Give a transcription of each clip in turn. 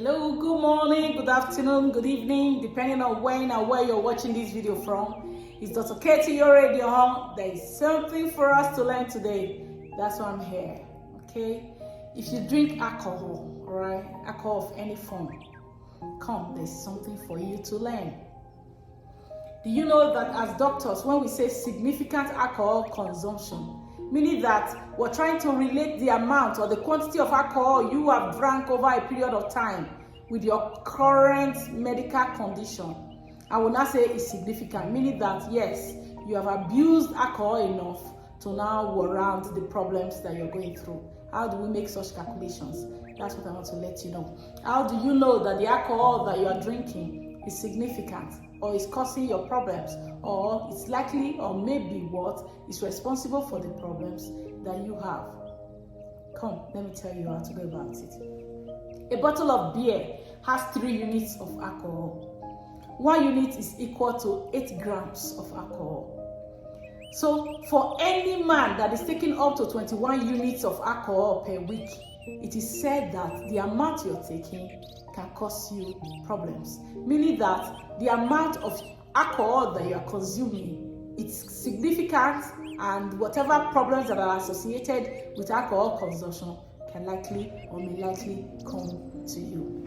Hello, good morning, good afternoon, good evening, depending on when and where you're watching this video from. It's Dr. Katie, your radio home. There is something for us to learn today. That's why I'm here, okay? If you drink alcohol, all right, alcohol of any form, come, there's something for you to learn. Do you know that as doctors, when we say significant alcohol consumption, meaning that we're trying to relate the amount or the quantity of alcohol you have drank over a period of time with your current medical condition. I will not say it's significant, meaning that yes, you have abused alcohol enough to now warrant the problems that you're going through. How do we make such calculations? That's what I want to let you know. How do you know that the alcohol that you are drinking is significant or is causing your problems, or it's likely or maybe what is responsible for the problems that you have? Come, let me tell you how to go about it. A bottle of beer has 3 units of alcohol. 1 unit is equal to 8 grams of alcohol. So for any man that is taking up to 21 units of alcohol per week, it is said that the amount you're taking can cause you problems, meaning that the amount of alcohol that you are consuming, it's significant, and whatever problems that are associated with alcohol consumption can likely or may likely come to you.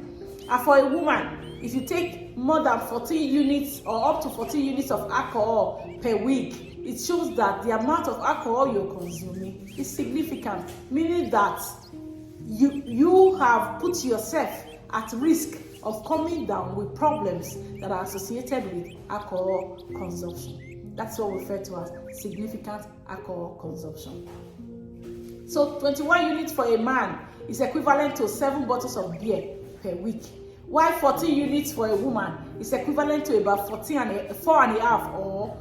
And for a woman, if you take more than 14 units or up to 14 units of alcohol per week, it shows that the amount of alcohol you're consuming is significant, meaning that you have put yourself at risk of coming down with problems that are associated with alcohol consumption. That's what we refer to as significant alcohol consumption. So 21 units for a man is equivalent to 7 bottles of beer per week, while 14 units for a woman is equivalent to about 4.5 or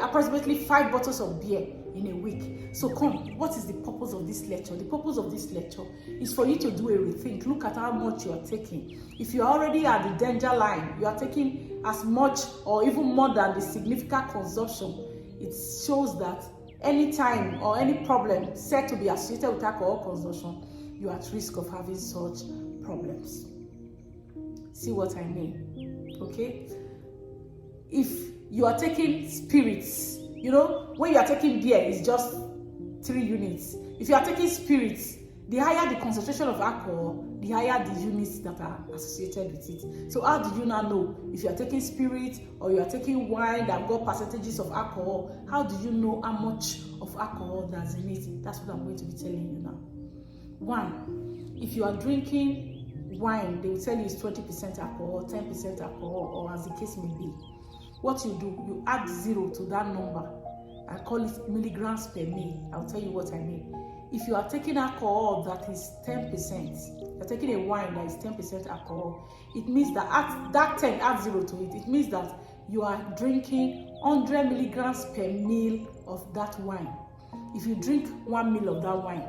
approximately 5 bottles of beer in a week. So come, what is the purpose of this lecture? The purpose of this lecture is for you to do a rethink. Look at how much you are taking. If you are already at the danger line, you are taking as much or even more than the significant consumption, it shows that any time or any problem said to be associated with alcohol consumption, you are at risk of having such problems. See what I mean? Okay? If you are taking spirits, when you are taking beer, it's just 3 units. If you are taking spirits, the higher the concentration of alcohol, the higher the units that are associated with it. So how do you now know if you are taking spirit or you are taking wine that got percentages of alcohol? How do you know how much of alcohol that's in it? That's what I'm going to be telling you now. 1, if you are drinking wine, they will tell you it's 20% alcohol, 10% alcohol, or as the case may be. What you do, you add 0 to that number and call it milligrams per mil. I'll tell you what I mean. If you are taking alcohol that is 10%, you're taking a wine that is 10% alcohol, it means that at that 10, add 0 to it. It means that you are drinking 100 milligrams per mil of that wine. If you drink 1 mil of that wine,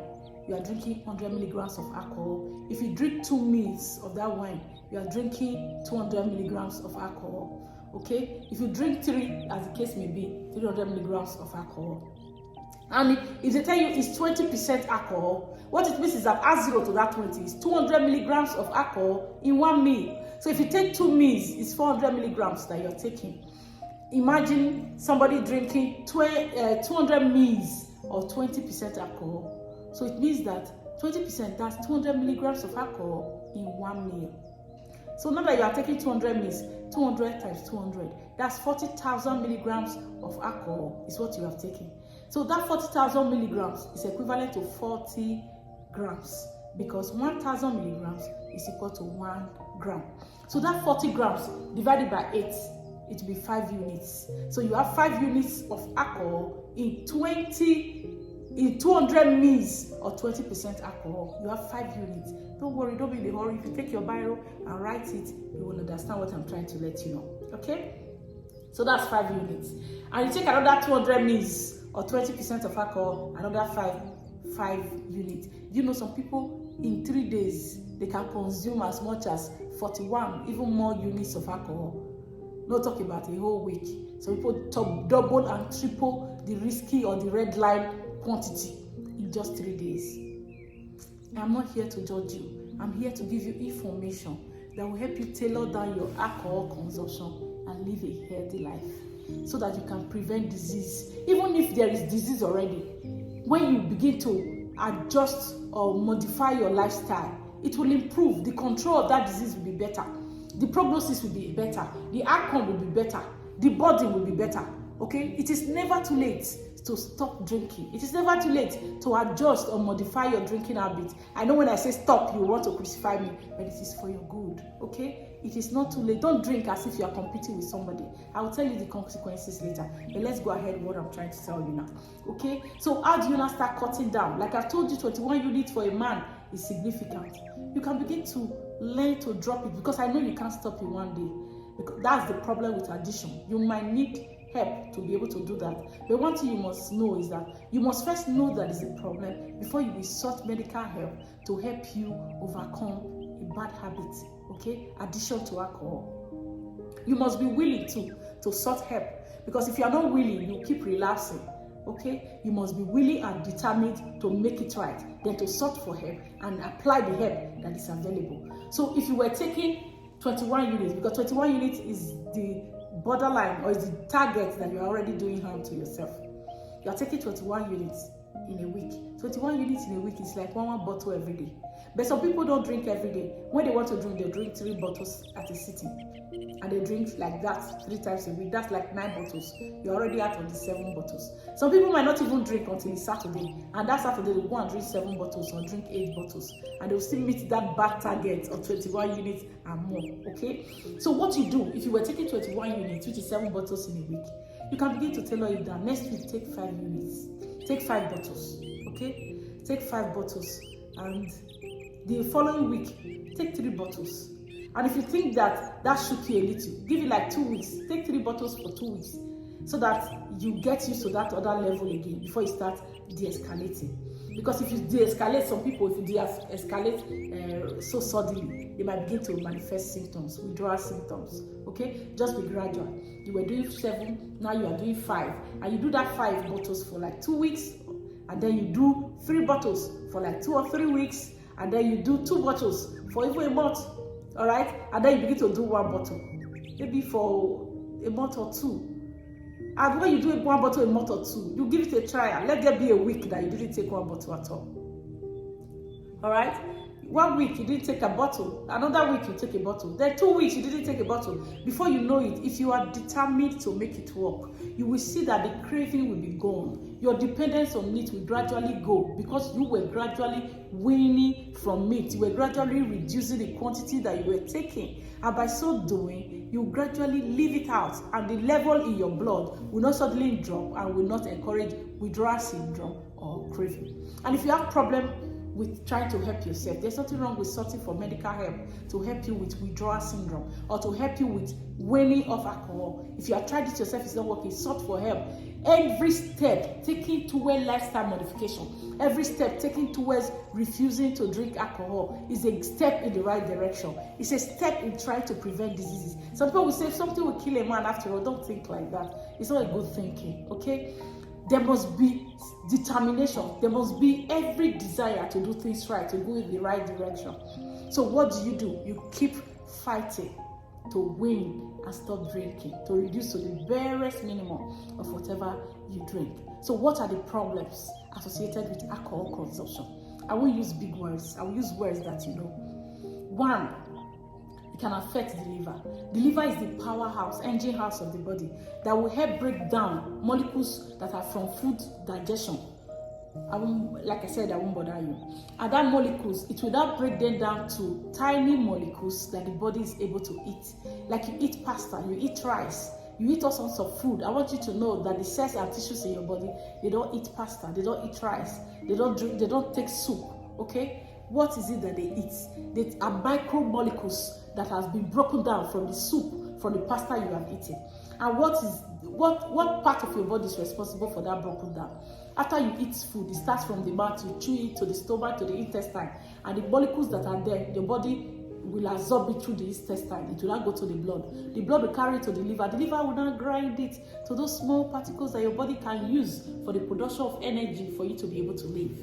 you are drinking 100 milligrams of alcohol. If you drink 2 mils of that wine, you are drinking 200 milligrams of alcohol. Okay, if you drink 3, as the case may be, 300 milligrams of alcohol. And if they tell you it's 20% alcohol, what it means is that add 0 to that 20 is 200 milligrams of alcohol in 1 meal. So if you take 2 meals, it's 400 milligrams that you're taking. Imagine somebody drinking 200 meals of 20% alcohol. So it means that 20%, that's 200 milligrams of alcohol in 1 meal. So now that you are taking 200 mils, 200 times 200, that's 40,000 milligrams of alcohol is what you have taken. So that 40,000 milligrams is equivalent to 40 grams because 1,000 milligrams is equal to 1 gram. So that 40 grams divided by 8, it will be 5 units. So you have 5 units of alcohol in 200 mils or 20% alcohol. You have 5 units. Don't worry, don't be in a hurry. If you take your biro and write it, you will understand what I'm trying to let you know. Okay? So that's 5 units. And you take another 200 mils or 20% of alcohol, another 5 units. You know, some people in 3 days, they can consume as much as 41, even more units of alcohol. No talk about a whole week. So people double and triple the risky or the red line quantity in just 3 days. I'm not here to judge you. I'm here to give you information that will help you tailor down your alcohol consumption and live a healthy life so that you can prevent disease. Even if there is disease already, when you begin to adjust or modify your lifestyle, it will improve. The control of that disease will be better. The prognosis will be better. The outcome will be better. The body will be better. Okay? It is never too late to stop drinking. It is never too late to adjust or modify your drinking habit. I know when I say stop, you want to crucify me, but it is for your good. Okay? It is not too late. Don't drink as if you are competing with somebody. I will tell you the consequences later. But let's go ahead with what I'm trying to tell you now. Okay? So how do you now start cutting down? Like I've told you, 21 units for a man is significant. You can begin to learn to drop it, because I know you can't stop it one day. Because that's the problem with addiction. You might need help to be able to do that. But one thing you must know is that you must first know that it's a problem before you will sought medical help to help you overcome a bad habit. Okay? Addiction to alcohol. You must be willing to sought help, because if you are not willing, you keep relapsing. Okay? You must be willing and determined to make it right, then to sought for help and apply the help that is available. So if you were taking 21 units, because 21 units is the borderline or is the target that you're already doing harm to yourself. You're taking 21 units in a week. 21 units in a week is like one bottle every day. But some people don't drink every day. When they want to drink, they drink 3 bottles at a sitting. And they drink like that 3 times a week. That's like 9 bottles. You're already out of the 7 bottles. Some people might not even drink until it's Saturday. And that Saturday, they'll go and drink 7 bottles or drink 8 bottles. And they'll still meet that bad target of 21 units and more. Okay? So what you do, if you were taking 21 units, which is 7 bottles in a week, you can begin to tailor it down. Next week, take 5 units. Take 5 bottles. Okay? Take 5 bottles. And the following week, take 3 bottles. And if you think that shook you a little, give it like 2 weeks. Take 3 bottles for 2 weeks so that you get used to that other level again before you start de-escalating. Because if you de-escalate, some people, if you de-escalate so suddenly, they might begin to manifest symptoms, withdrawal symptoms. Okay? Just be gradual. You were doing 7, now you are doing 5. And you do that 5 bottles for like 2 weeks. And then you do 3 bottles for like 2 or 3 weeks. And then you do 2 bottles for even a month. All right? And then you begin to do 1 bottle. Maybe for a month or 2. And when you do 1 bottle a month or 2, you give it a trial. Let there be a week that you didn't take 1 bottle at all. All right? 1 week you didn't take a bottle. Another week you take a bottle. Then 2 weeks you didn't take a bottle. Before you know it, if you are determined to make it work, you will see that the craving will be gone. Your dependence on meat will gradually go, because you were gradually weaning from meat. You were gradually reducing the quantity that you were taking. And by so doing, you gradually leave it out, and the level in your blood will not suddenly drop and will not encourage withdrawal syndrome or craving. And if you have problem with trying to help yourself, there's nothing wrong with sorting for medical help to help you with withdrawal syndrome or to help you with waning off alcohol. If you have tried it yourself, it's not working, sort for help. Every step taken towards lifestyle modification, every step taken towards refusing to drink alcohol is a step in the right direction. It's a step in trying to prevent diseases. Some people will say if something will kill a man after all, don't think like that. It's not a good thinking, okay? There must be determination. There must be every desire to do things right, to go in the right direction. So what do? You keep fighting to win and stop drinking, to reduce to the barest minimum of whatever you drink. So what are the problems associated with alcohol consumption? I won't use big words. I will use words that you know. 1, it can affect the liver. The liver is the powerhouse, engine house of the body that will help break down molecules that are from food digestion. Like I said, I won't bother you. And that molecules, it will now break them down to tiny molecules that the body is able to eat. Like you eat pasta, you eat rice, you eat all sorts of food. I want you to know that the cells and tissues in your body, they don't eat pasta, they don't eat rice, they don't take soup. Okay? What is it that they eat? They are micromolecules that has been broken down from the soup, from the pasta you have eaten. And what part of your body is responsible for that broken down? After you eat food, it starts from the mouth, you chew it to the stomach, to the intestine, and the molecules that are there, your body will absorb it through the intestine. It will not go to the blood. The blood will carry it to the liver. The liver will not grind it to those small particles that your body can use for the production of energy for you to be able to live.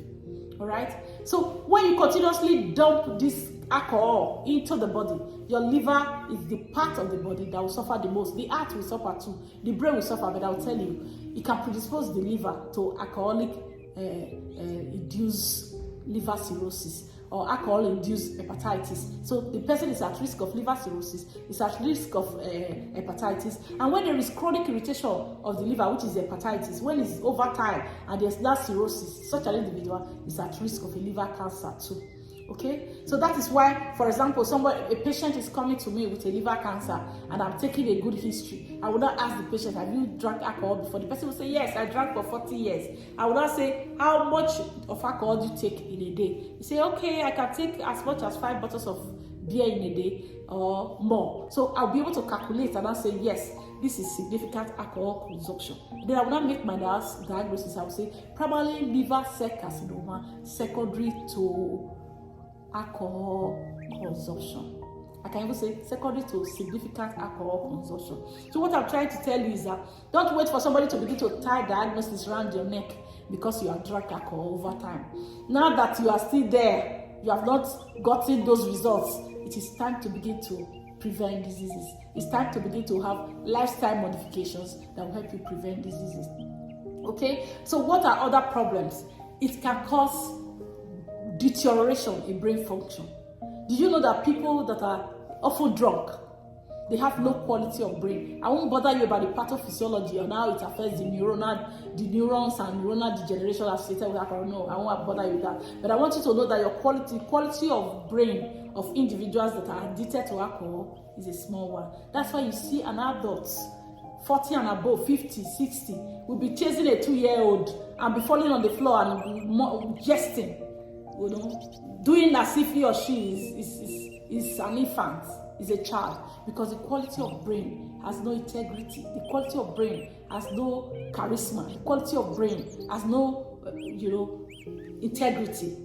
All right? So when you continuously dump this alcohol into the body, your liver is the part of the body that will suffer the most. The heart will suffer too, the brain will suffer, but I'll tell you, it can predispose the liver to alcoholic induced liver cirrhosis or alcohol-induced hepatitis. So the person is at risk of liver cirrhosis, is at risk of hepatitis. And when there is chronic irritation of the liver, which is hepatitis, when it's over time and there's not cirrhosis, such an individual is at risk of a liver cancer too. Okay, so that is why, for example, a patient is coming to me with a liver cancer and I'm taking a good history. I would not ask the patient, have you drank alcohol before? The person will say, yes, I drank for 40 years. I would not say, how much of alcohol do you take in a day? You say, okay, I can take as much as 5 bottles of beer in a day or more. So I'll be able to calculate and I'll say, yes, this is significant alcohol consumption. Then I will not make my diagnosis. I will say, probably liver cell carcinoma secondary to alcohol consumption. I can even say secondary to significant alcohol consumption. So what I'm trying to tell you is that don't wait for somebody to begin to tie diagnosis around your neck because you have drank alcohol over time. Now that you are still there, you have not gotten those results, it is time to begin to prevent diseases. It's time to begin to have lifestyle modifications that will help you prevent diseases. Okay, so what are other problems? It can cause deterioration in brain function. Do you know that people that are often drunk, they have no quality of brain? I won't bother you about the pathophysiology and how it affects the neurons and neuronal degeneration associated with alcohol. No, I won't bother you with that. But I want you to know that your quality of brain of individuals that are addicted to alcohol is a small one. That's why you see an adult 40 and above, 50, 60, will be chasing a 2-year-old and be falling on the floor and jesting. You know, doing as if he or she is an infant, is a child, because the quality of brain has no integrity. The quality of brain has no charisma. The quality of brain has no, integrity.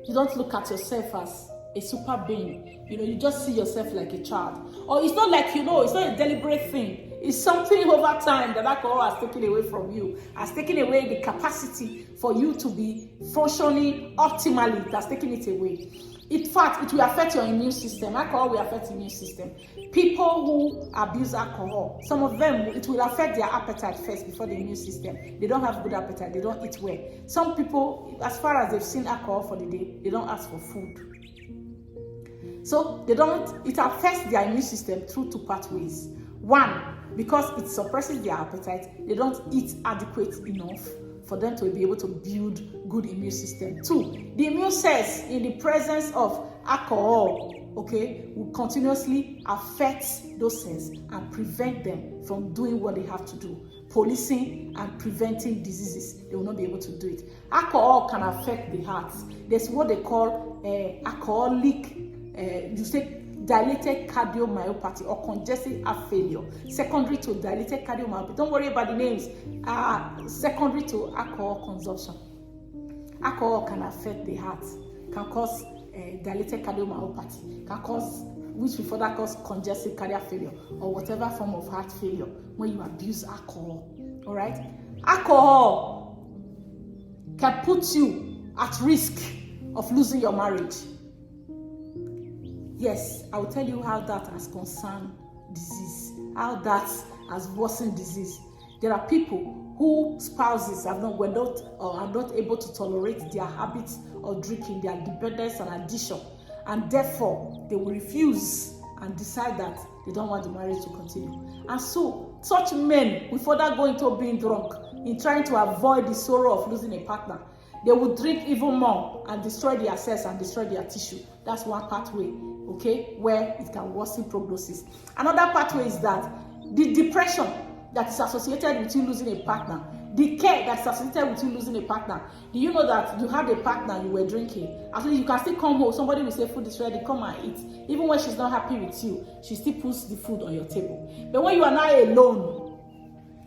You don't look at yourself as a super being. You just see yourself like a child. Or it's not like, it's not a deliberate thing. It's something over time that alcohol has taken away from you, has taken away the capacity for you to be functioning optimally. It has taken it away. In fact, it will affect your immune system. Alcohol will affect the immune system. People who abuse alcohol, some of them, it will affect their appetite first before the immune system. They don't have good appetite. They don't eat well. Some people, as far as they've seen alcohol for the day, they don't ask for food. So it affects their immune system through 2 pathways. One, because it suppresses their appetite, they don't eat adequate enough for them to be able to build good immune system. 2, the immune cells in the presence of alcohol, will continuously affect those cells and prevent them from doing what they have to do, policing and preventing diseases. They will not be able to do it. Alcohol can affect the heart. There's what they call alcoholic, dilated cardiomyopathy or congestive heart failure, secondary to dilated cardiomyopathy. Don't worry about the names. Secondary to alcohol consumption. Alcohol can affect the heart, can cause dilated cardiomyopathy, which will further cause congestive cardiac failure or whatever form of heart failure when you abuse alcohol. All right, alcohol can put you at risk of losing your marriage. Yes, I will tell you how that has concerned disease, how that has worsened disease. There are people whose spouses are not able to tolerate their habits of drinking, their dependence and addiction, and therefore they will refuse and decide that they don't want the marriage to continue. And so, such men will further go into being drunk in trying to avoid the sorrow of losing a partner. They will drink even more and destroy their cells and destroy their tissue. That's one pathway, where it can worsen prognosis. Another pathway is that the depression that is associated with you losing a partner, the care that is associated with you losing a partner. Do you know that you had a partner, you were drinking? Actually, you can still come home. Somebody will say food is ready, come and eat. Even when she's not happy with you, she still puts the food on your table. But when you are now alone,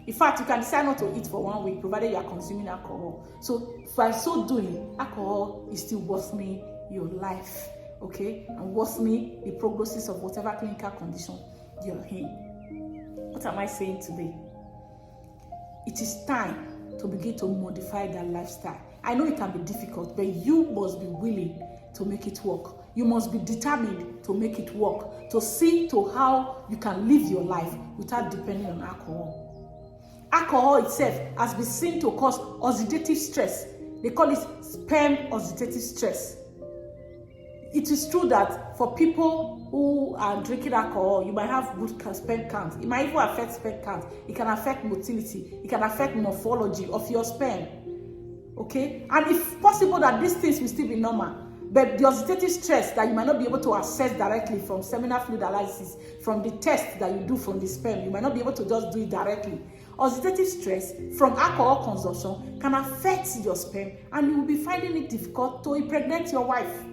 in fact, you can decide not to eat for 1 week, provided you are consuming alcohol. So, by so doing, alcohol is still worsening your life, and worsening the prognosis of whatever clinical condition you're in. What am I saying today? It is time to begin to modify that lifestyle. I know it can be difficult, but you must be willing to make it work. You must be determined to make it work, to see to how you can live your life without depending on alcohol. Alcohol itself has been seen to cause oxidative stress. They call it sperm oxidative stress. It is true that for people who are drinking alcohol, you might have good sperm count. It might even affect sperm count. It can affect motility. It can affect morphology of your sperm. Okay? And if possible that these things will still be normal, but the oxidative stress that you might not be able to assess directly from seminal fluid analysis, from the test that you do from the sperm, you might not be able to just do it directly. Oxidative stress from alcohol consumption can affect your sperm, and you will be finding it difficult to impregnate your wife.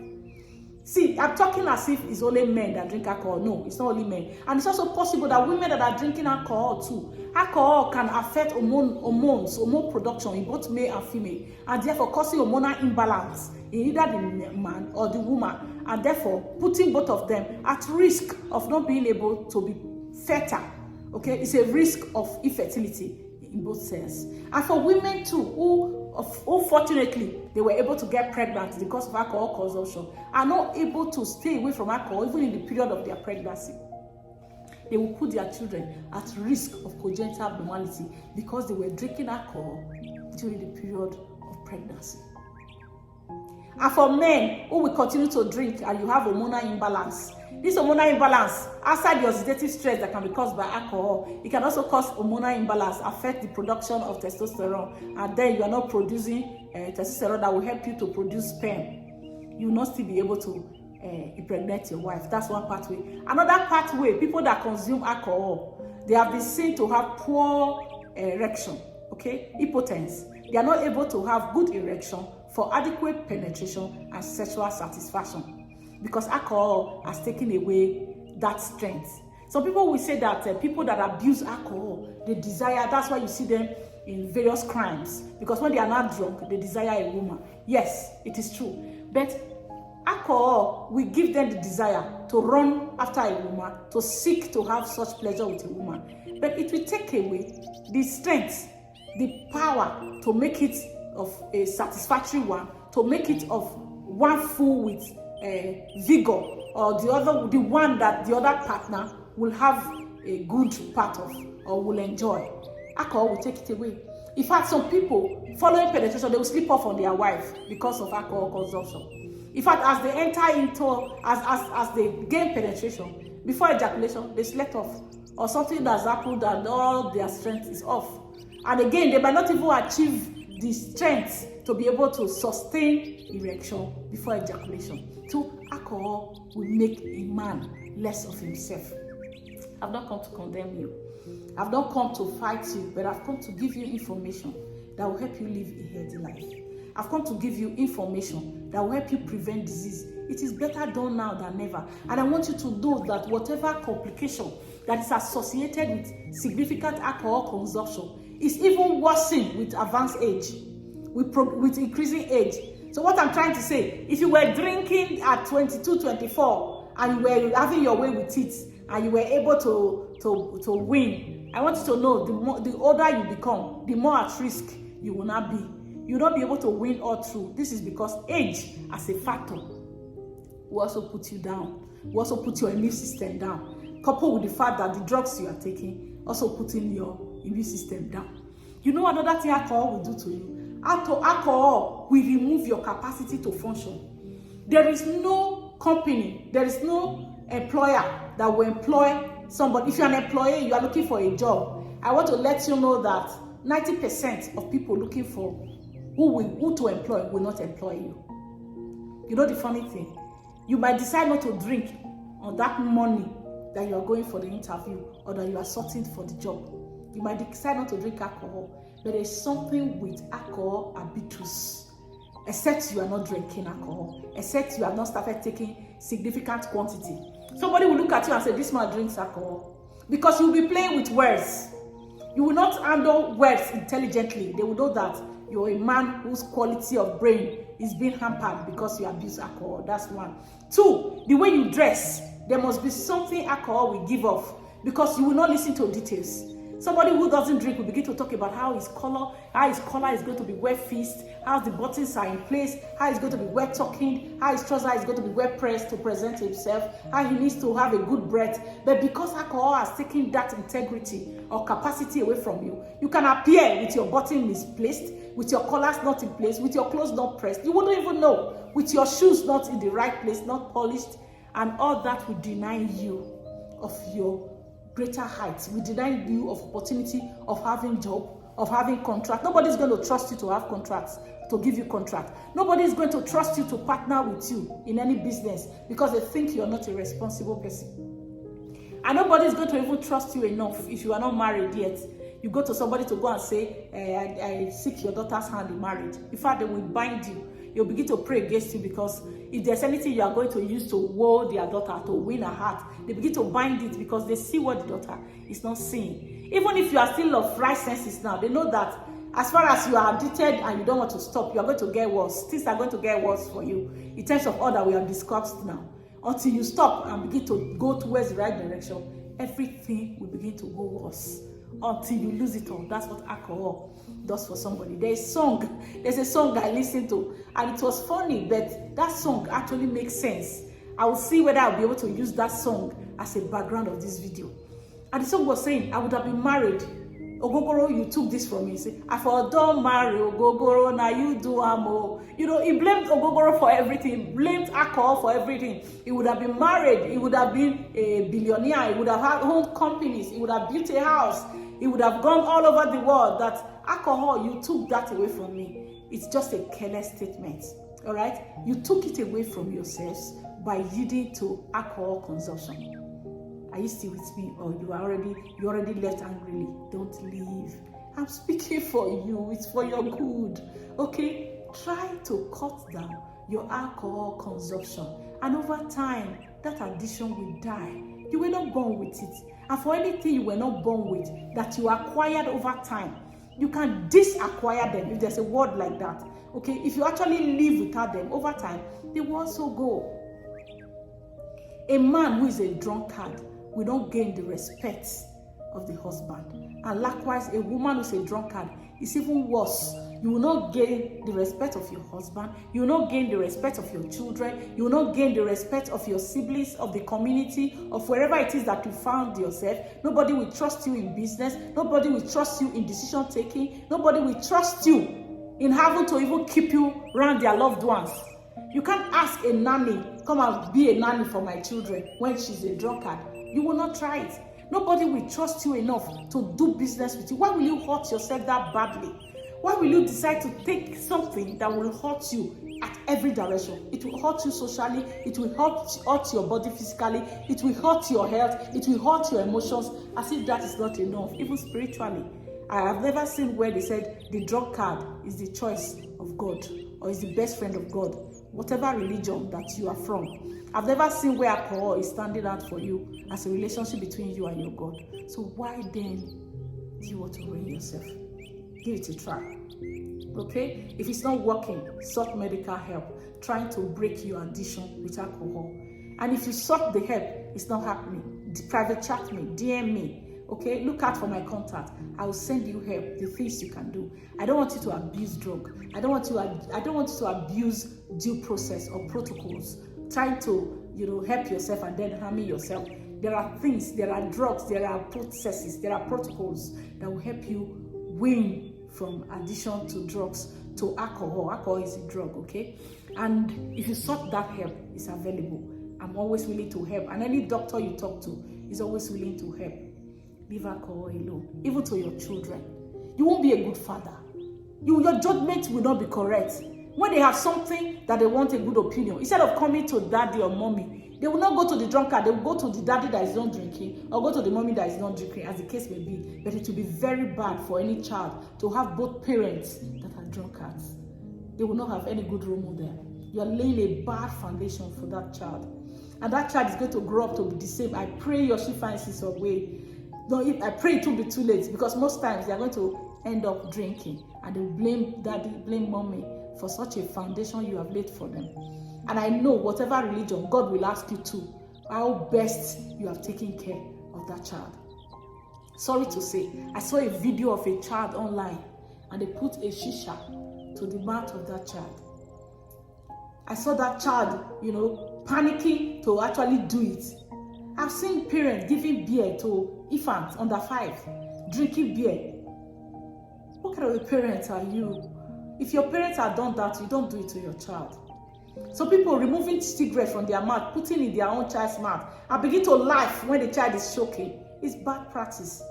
See, I'm talking as if it's only men that drink alcohol. No, it's not only men. And it's also possible that women that are drinking alcohol too. Alcohol can affect hormone production in both male and female, and therefore causing hormonal imbalance in either the man or the woman, and therefore putting both of them at risk of not being able to be fertile. Okay, it's a risk of infertility in both sense. And for women too, who fortunately they were able to get pregnant because of alcohol consumption, are not able to stay away from alcohol even in the period of their pregnancy. They will put their children at risk of congenital abnormality because they were drinking alcohol during the period of pregnancy. And for men who will continue to drink and you have hormonal imbalance, this hormonal imbalance, outside the oxidative stress that can be caused by alcohol, it can also cause hormonal imbalance, affect the production of testosterone, and then you are not producing testosterone that will help you to produce sperm. You will not still be able to impregnate your wife. That's one pathway. Another pathway, people that consume alcohol, they have been seen to have poor erection, okay, impotence. They are not able to have good erection for adequate penetration and sexual satisfaction, because alcohol has taken away that strength. Some people will say that people that abuse alcohol, they desire, that's why you see them in various crimes, because when they are not drunk, they desire a woman. Yes, it is true. But alcohol will give them the desire to run after a woman, to seek to have such pleasure with a woman. But it will take away the strength, the power to make it of a satisfactory one, to make it of one full with vigor, or the one that the other partner will have a good part of or will enjoy. Alcohol will take it away. In fact, some people following penetration, they will slip off on their wife because of alcohol consumption. In fact, as they enter into, as they gain penetration, before ejaculation, they slept off, or something that's happened and all their strength is off. And again, they might not even achieve the strength to be able to sustain erection before ejaculation. So alcohol will make a man less of himself. I've not come to condemn you. I've not come to fight you, but I've come to give you information that will help you live a healthy life. I've come to give you information that will help you prevent disease. It is better done now than never. And I want you to know that whatever complication that is associated with significant alcohol consumption is even worsened with advanced age, with increasing age. So what I'm trying to say, if you were drinking at 22, 24, and you were having your way with it, and you were able to win, I want you to know the older you become, the more at risk you will not be. You will not be able to win all through. This is because age as a factor will also put you down, will also put your immune system down, coupled with the fact that the drugs you are taking also putting your immune system down. You know another thing alcohol will do to you? Alcohol will remove your capacity to function. There is no company, there is no employer that will employ somebody. If you're an employee, you are looking for a job, I want to let you know that 90% of people looking for who to employ will not employ you. You know the funny thing? You might decide not to drink on that money that you are going for the interview or that you are sorting for the job. You might decide not to drink alcohol, but there's something with alcohol habitus. Except you are not drinking alcohol, except you have not started taking significant quantity. Somebody will look at you and say, this man drinks alcohol. Because you will be playing with words. You will not handle words intelligently. They will know that you're a man whose quality of brain is being hampered because you abuse alcohol. That's one. Two, the way you dress, there must be something alcohol will give off because you will not listen to details. Somebody who doesn't drink will begin to talk about how his collar is going to be well fixed, how the buttons are in place, how he's going to be well tucked, how his trouser is going to be well pressed to present himself, how he needs to have a good breath. But because alcohol has taken that integrity or capacity away from you, you can appear with your button misplaced, with your collars not in place, with your clothes not pressed. You wouldn't even know, with your shoes not in the right place, not polished, and all that will deny you of your greater heights. We deny you of opportunity of having job, of having contract. Nobody's going to trust you to have contracts, to give you contract. Nobody is going to trust you to partner with you in any business because they think you're not a responsible person. And nobody is going to even trust you enough if you are not married yet. You go to somebody to go and say, I seek your daughter's hand in marriage. In fact, they will bind you. You'll begin to pray against you because if there's anything you are going to use to woo their daughter, to win her heart, they begin to bind it because they see what the daughter is not seeing. Even if you are still of right senses now, they know that as far as you are addicted and you don't want to stop, you are going to get worse. Things are going to get worse for you in terms of all that we have discussed now. Until you stop and begin to go towards the right direction, everything will begin to go worse. Until you lose it all. That's what alcohol does for somebody. There's a song I listened to, and it was funny, but that song actually makes sense. I will see whether I'll be able to use that song as a background of this video. And the song was saying, I would have been married. Ogogoro, you took this from me. Say, I for don't marry Ogogoro, now you do amo. You know, he blamed Ogogoro for everything. He blamed alcohol for everything. He would have been married. He would have been a billionaire. He would have had home companies. He would have built a house. He would have gone all over the world. That alcohol, you took that away from me. It's just a careless statement. All right? You took it away from yourselves by yielding to alcohol consumption. Are you still with me, or you already left angrily? Don't leave. I'm speaking for you. It's for your good. Okay? Try to cut down your alcohol consumption, and over time, that addiction will die. You were not born with it, and for anything you were not born with that you acquired over time, you can disacquire them, if there's a word like that. Okay? If you actually live without them over time, they will also go. A man who is a drunkard will not gain the respect of the husband. And likewise, a woman who is a drunkard is even worse. You will not gain the respect of your husband. You will not gain the respect of your children. You will not gain the respect of your siblings, of the community, of wherever it is that you found yourself. Nobody will trust you in business. Nobody will trust you in decision taking. Nobody will trust you in having to even keep you around their loved ones. You can't ask a nanny, come and be a nanny for my children when she's a drunkard. You will not try it. Nobody will trust you enough to do business with you. Why will you hurt yourself that badly? Why will you decide to take something that will hurt you at every direction? It will hurt you socially. It will hurt your body physically. It will hurt your health. It will hurt your emotions, as if that is not enough, even spiritually. I have never seen where they said the drunkard is the choice of God or is the best friend of God, whatever religion that you are from. I've never seen where alcohol is standing out for you as a relationship between you and your God. So why then do you want to ruin yourself? Give it a try. Okay? If it's not working, sought medical help, trying to break your addiction with alcohol. And if you sought the help, it's not happening, private chat me, DM me. Okay, look out for my contact. I will send you help, the things you can do. I don't want you to abuse drug. I don't want you to abuse due process or protocols, trying to help yourself and then harming yourself. There are things, there are drugs, there are processes, there are protocols that will help you win from addiction to drugs to alcohol. Alcohol is a drug, okay? And if you sought that help, it's available. I'm always willing to help. And any doctor you talk to is always willing to help. Leave alcohol alone, even to your children. You won't be a good father. Your judgment will not be correct. When they have something that they want a good opinion, instead of coming to daddy or mommy, they will not go to the drunkard. They will go to the daddy that is not drinking, or go to the mommy that is not drinking, as the case may be. But it will be very bad for any child to have both parents that are drunkards. They will not have any good role model. You are laying a bad foundation for that child. And that child is going to grow up to be the same. I pray your she finds his way. No, I pray it will be too late, because most times they are going to end up drinking and they will blame daddy, blame mommy for such a foundation you have laid for them. And I know whatever religion, God will ask you to, how best you have taken care of that child. Sorry to say, I saw a video of a child online and they put a shisha to the mouth of that child. I saw that child, panicking to actually do it. I've seen parents giving beer to infants under 5, drinking beer. What kind of a parent are you? If your parents have done that, you don't do it to your child. So people removing cigarette from their mouth, putting in their own child's mouth, and begin to laugh when the child is choking. It's bad practice.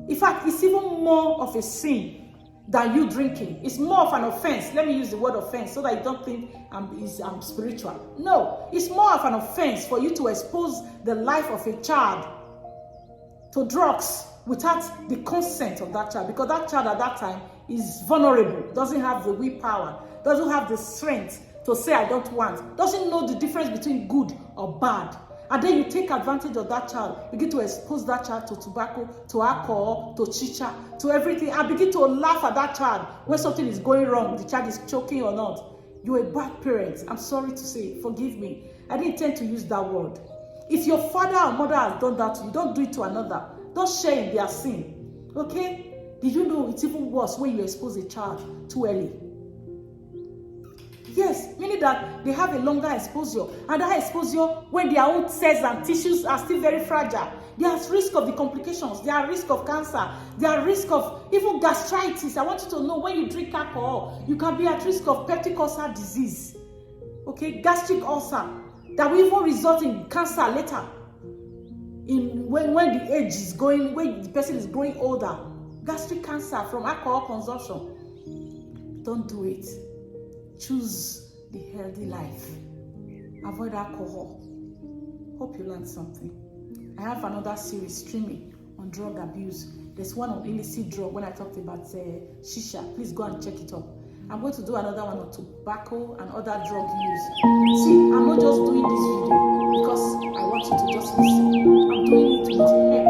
In fact, it's even more of a sin than you drinking. It's more of an offense. Let me use the word offense so that you don't think I'm spiritual. No, it's more of an offense for you to expose the life of a child to drugs without the consent of that child, because that child at that time is vulnerable, doesn't have the willpower, doesn't have the strength to say I don't want, doesn't know the difference between good or bad. And then you take advantage of that child, begin to expose that child to tobacco, to alcohol, to chicha, to everything, and begin to laugh at that child when something is going wrong, the child is choking or not. You're a bad parent. I'm sorry to say, forgive me. I didn't intend to use that word. If your father or mother has done that to you, don't do it to another. Don't share in their sin. Okay? Did you know it's even worse when you expose a child too early? Yes, meaning that they have a longer exposure. And that exposure, when their own cells and tissues are still very fragile, there is risk of the complications. There are risk of cancer. There are risk of even gastritis. I want you to know when you drink alcohol, you can be at risk of peptic ulcer disease. Okay, gastric ulcer that will even result in cancer later. When the age is going, when the person is growing older, gastric cancer from alcohol consumption. Don't do it. Choose the healthy life. Avoid alcohol. Hope you learned something. I have another series streaming on drug abuse. There's one on illicit drug when I talked about shisha. Please go and check it up. I'm going to do another one on tobacco and other drug use. See, I'm not just doing this video because I want you to just listen. I'm doing it with help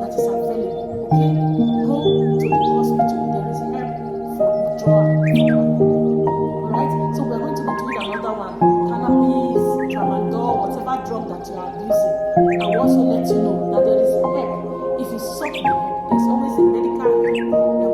that is available. Okay? Go to the hospital. There is help for withdrawal. So we're going to be doing another one, cannabis, tramadol, whatever drug that you are using. I will also let you know that there is help. If you suck the help, there's always a medical help.